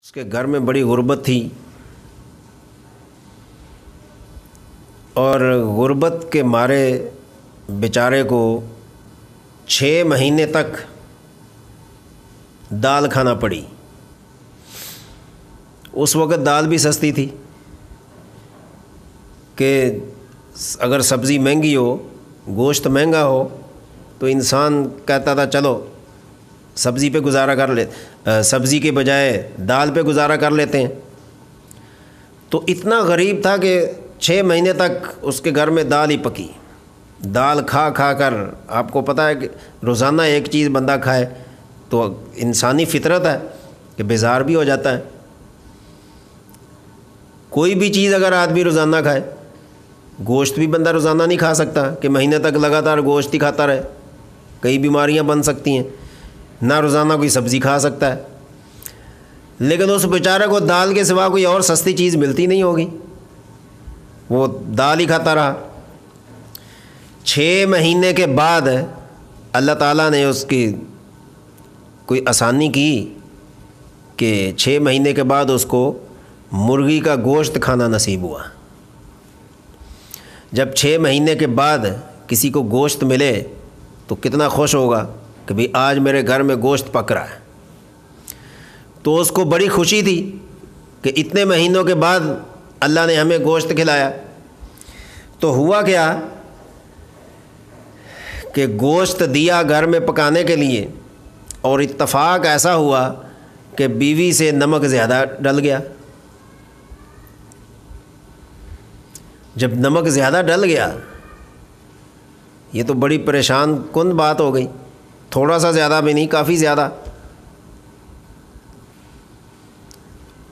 اس کے گھر میں بڑی غربت تھی اور غربت کے مارے بیچارے کو 6 مہینے تک دال کھانا پڑی۔ اس وقت دال بھی سستی تھی کہ اگر سبزی مہنگی ہو، گوشت مہنگا ہو تو انسان کہتا تھا چلو سبزی پہ گزارا کر لے، سبزی کے بجائے دال پہ گزارا کر لیتے ہیں۔ تو اتنا غریب تھا کہ 6 مہینے تک اس کے گھر میں دال ہی پکی۔ دال کھا کھا کر، آپ کو پتہ ہے کہ روزانہ ایک چیز بندہ کھائے تو انسانی فطرت ہے کہ بیزار بھی ہو جاتا ہے۔ کوئی بھی چیز اگر آدمی روزانہ کھائے، گوشت بھی بندہ روزانہ نہیں کھا سکتا کہ مہینے تک لگاتار گوشت ہی کھاتا رہے، کئی بیماریاں بن سکتی ہیں۔ نہ روزانہ کوئی سبزی کھا سکتا ہے، لیکن اس بیچارے کو دال کے سوا کوئی اور سستی چیز ملتی نہیں ہوگی، وہ دال ہی کھاتا رہا۔ 6 مہینے کے بعد اللہ تعالیٰ نے اس کی کوئی آسانی کی کہ 6 مہینے کے بعد اس کو مرغی کا گوشت کھانا نصیب ہوا۔ جب 6 مہینے کے بعد کسی کو گوشت ملے تو کتنا خوش ہوگا کہ بھئی آج میرے گھر میں گوشت پک رہا ہے۔ تو اس کو بڑی خوشی تھی کہ اتنے مہینوں کے بعد اللہ نے ہمیں گوشت کھلایا۔ تو ہوا کیا کہ گوشت دیا گھر میں پکانے کے لیے، اور اتفاق ایسا ہوا کہ بیوی سے نمک زیادہ ڈل گیا۔ جب نمک زیادہ ڈل گیا، یہ تو بڑی پریشان کن بات ہو گئی، تھوڑا سا زیادہ بھی نہیں، کافی زیادہ۔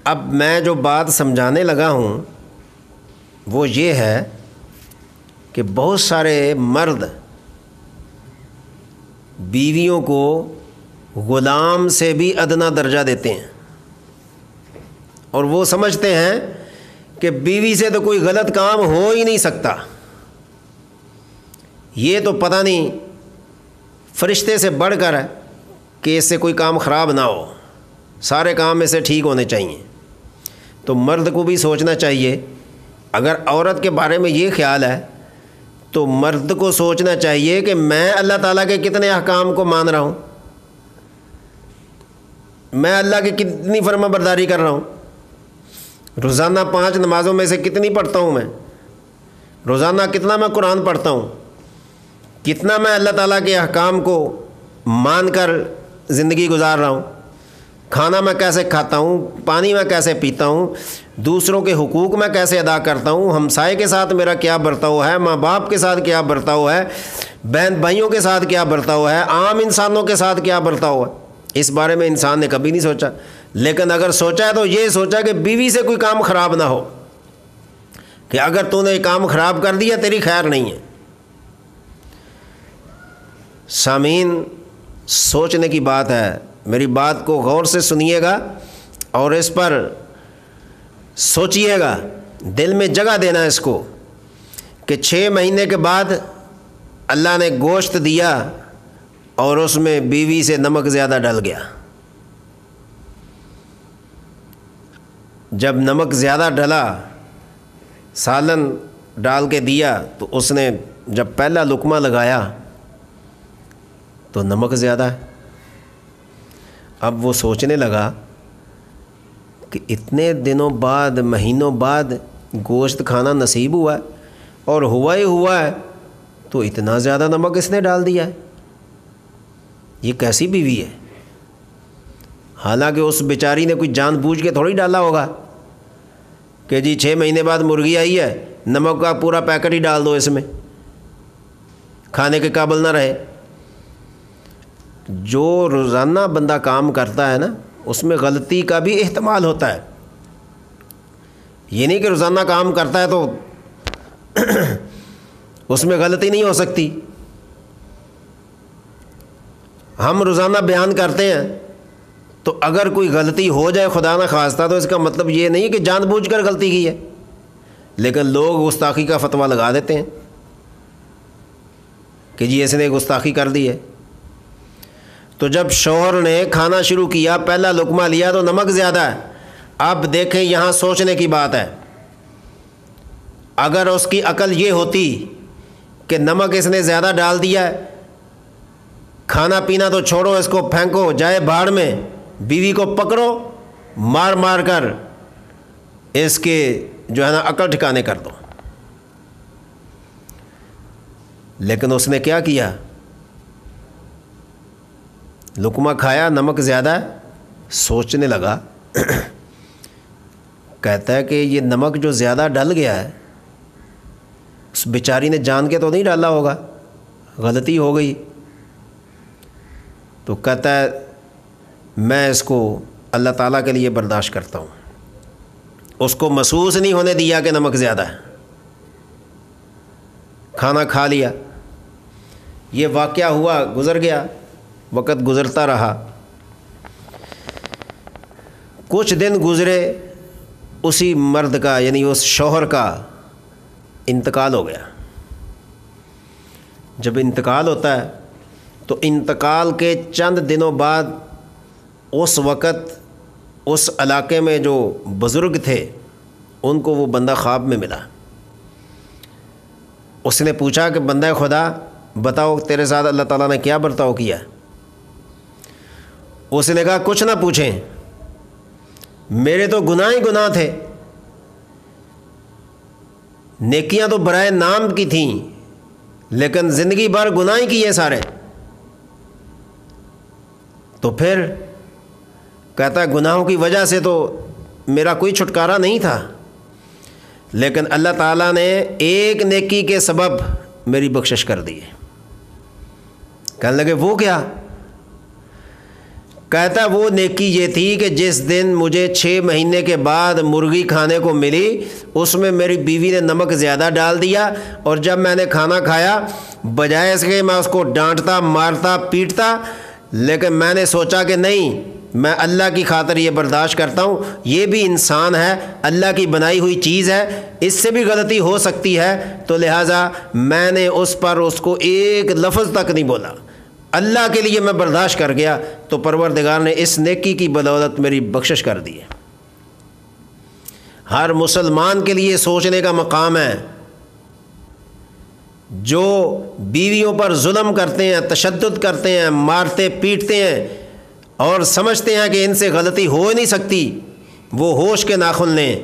اب میں جو بات سمجھانے لگا ہوں وہ یہ ہے کہ بہت سارے مرد بیویوں کو غلام سے بھی ادنا درجہ دیتے ہیں، اور وہ سمجھتے ہیں کہ بیوی سے تو کوئی غلط کام ہو ہی نہیں سکتا، یہ تو پتہ نہیں فرشتے سے بڑھ کر ہے کہ اس سے کوئی کام خراب نہ ہو، سارے کام اسے ٹھیک ہونے چاہیے۔ تو مرد کو بھی سوچنا چاہیے، اگر عورت کے بارے میں یہ خیال ہے تو مرد کو سوچنا چاہیے کہ میں اللہ تعالیٰ کے کتنے احکام کو مان رہا ہوں، میں اللہ کی کتنی فرما برداری کر رہا ہوں، روزانہ 5 نمازوں میں سے کتنی پڑھتا ہوں، میں روزانہ کتنا میں قرآن پڑھتا ہوں، کتنا میں اللہ تعالیٰ کے احکام کو مان کر زندگی گزار رہا ہوں، کھانا میں کیسے کھاتا ہوں، پانی میں کیسے پیتا ہوں، دوسروں کے حقوق میں کیسے ادا کرتا ہوں، ہمسائے کے ساتھ میرا کیا برتاؤ ہے، ماں باپ کے ساتھ کیا برتاؤ ہے، بہن بھائیوں کے ساتھ کیا برتاؤ ہے، عام انسانوں کے ساتھ کیا برتاؤ ہے۔ اس بارے میں انسان نے کبھی نہیں سوچا، لیکن اگر سوچا ہے تو یہ سوچا کہ بیوی سے کوئی کام خراب نہ ہو، کہ اگر تو نے کام خراب کر دیا تیری خیر نہیں ہے۔ سامعین، سوچنے کی بات ہے، میری بات کو غور سے سنیے گا اور اس پر سوچئے گا، دل میں جگہ دینا اس کو کہ 6 مہینے کے بعد اللہ نے گوشت دیا اور اس میں بیوی سے نمک زیادہ ڈل گیا۔ جب نمک زیادہ ڈلا، سالن ڈال کے دیا تو اس نے جب پہلا لقمہ لگایا تو نمک زیادہ ہے۔ اب وہ سوچنے لگا کہ اتنے دنوں بعد، مہینوں بعد گوشت کھانا نصیب ہوا ہے، اور ہوا ہی ہوا ہے تو اتنا زیادہ نمک اس نے ڈال دیا ہے، یہ کیسی بیوی ہے؟ حالانکہ اس بیچاری نے کوئی جان بوجھ کے تھوڑی ڈالا ہوگا کہ جی 6 مہینے بعد مرغی آئی ہے، نمک کا پورا پیکٹ ہی ڈال دو اس میں، کھانے کے قابل نہ رہے۔ جو روزانہ بندہ کام کرتا ہے نا، اس میں غلطی کا بھی احتمال ہوتا ہے، یہ نہیں کہ روزانہ کام کرتا ہے تو اس میں غلطی نہیں ہو سکتی۔ ہم روزانہ بیان کرتے ہیں تو اگر کوئی غلطی ہو جائے خدا نہ خواستہ تو اس کا مطلب یہ نہیں کہ جان بوجھ کر غلطی کی ہے، لیکن لوگ گستاخی کا فتویٰ لگا دیتے ہیں کہ جی اس نے گستاخی کر دی ہے۔ تو جب شوہر نے کھانا شروع کیا، پہلا لقمہ لیا تو نمک زیادہ ہے، اب دیکھیں یہاں سوچنے کی بات ہے، اگر اس کی عقل یہ ہوتی کہ نمک اس نے زیادہ ڈال دیا ہے، کھانا پینا تو چھوڑو، اس کو پھینکو جائے بھاڑ میں، بیوی کو پکڑو مار مار کر اس کے جو ہے نا عقل ٹھکانے کر دو، لیکن اس نے کیا کیا؟ لقمہ کھایا، نمک زیادہ ہے، سوچنے لگا کہتا ہے کہ یہ نمک جو زیادہ ڈل گیا ہے، اس بیچاری نے جان کے تو نہیں ڈالا ہوگا، غلطی ہو گئی، تو کہتا ہے میں اس کو اللہ تعالیٰ کے لیے برداشت کرتا ہوں۔ اس کو محسوس نہیں ہونے دیا کہ نمک زیادہ ہے، کھانا کھا لیا۔ یہ واقعہ ہوا، گزر گیا، وقت گزرتا رہا، کچھ دن گزرے، اسی مرد کا یعنی اس شوہر کا انتقال ہو گیا۔ جب انتقال ہوتا ہے تو انتقال کے چند دنوں بعد اس وقت اس علاقے میں جو بزرگ تھے ان کو وہ بندہ خواب میں ملا۔ اس نے پوچھا کہ بندہ خدا بتاؤ تیرے ساتھ اللہ تعالیٰ نے کیا برتاؤ کیا؟ اس نے کہا کچھ نہ پوچھیں، میرے تو گناہ ہی گناہ تھے، نیکیاں تو برائے نام کی تھیں لیکن زندگی بھر گناہ ہی کیے سارے۔ تو پھر کہتا ہے گناہوں کی وجہ سے تو میرا کوئی چھٹکارا نہیں تھا، لیکن اللہ تعالیٰ نے ایک نیکی کے سبب میری بخشش کر دی ہے۔ کہنے لگے وہ کیا؟ کہتا ہے وہ نیکی یہ تھی کہ جس دن مجھے 6 مہینے کے بعد مرغی کھانے کو ملی، اس میں میری بیوی نے نمک زیادہ ڈال دیا، اور جب میں نے کھانا کھایا بجائے اس کے میں اس کو ڈانٹتا مارتا پیٹتا، لیکن میں نے سوچا کہ نہیں، میں اللہ کی خاطر یہ برداشت کرتا ہوں، یہ بھی انسان ہے، اللہ کی بنائی ہوئی چیز ہے، اس سے بھی غلطی ہو سکتی ہے، تو لہٰذا میں نے اس پر اس کو ایک لفظ تک نہیں بولا، اللہ کے لیے میں برداشت کر گیا، تو پروردگار نے اس نیکی کی بدولت میری بخشش کر دی ہے۔ ہر مسلمان کے لیے سوچنے کا مقام ہے۔ جو بیویوں پر ظلم کرتے ہیں، تشدد کرتے ہیں، مارتے پیٹتے ہیں اور سمجھتے ہیں کہ ان سے غلطی ہو ہی نہیں سکتی، وہ ہوش کے ناخن لیں،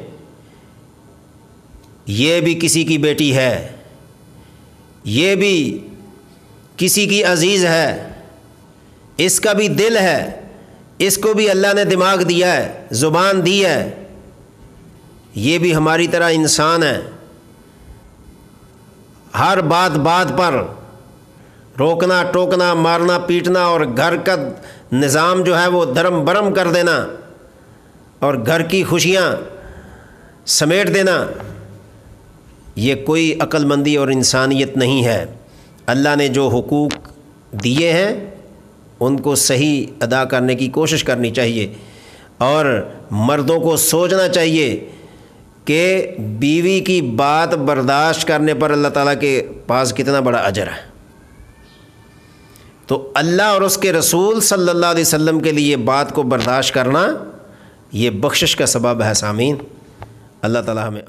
یہ بھی کسی کی بیٹی ہے، یہ بھی کسی کی عزیز ہے، اس کا بھی دل ہے، اس کو بھی اللہ نے دماغ دیا ہے، زبان دی ہے، یہ بھی ہماری طرح انسان ہے۔ ہر بات پر روکنا ٹوکنا مارنا پیٹنا اور گھر کا نظام جو ہے وہ دھرم برم کر دینا اور گھر کی خوشیاں سمیٹ دینا، یہ کوئی عقل مندی اور انسانیت نہیں ہے۔ اللہ نے جو حقوق دیے ہیں ان کو صحیح ادا کرنے کی کوشش کرنی چاہیے، اور مردوں کو سوچنا چاہیے کہ بیوی کی بات برداشت کرنے پر اللہ تعالیٰ کے پاس کتنا بڑا اجر ہے۔ تو اللہ اور اس کے رسول صلی اللہ علیہ وسلم کے لیے بات کو برداشت کرنا یہ بخشش کا سبب ہے۔ سامعین، اللہ تعالیٰ ہمیں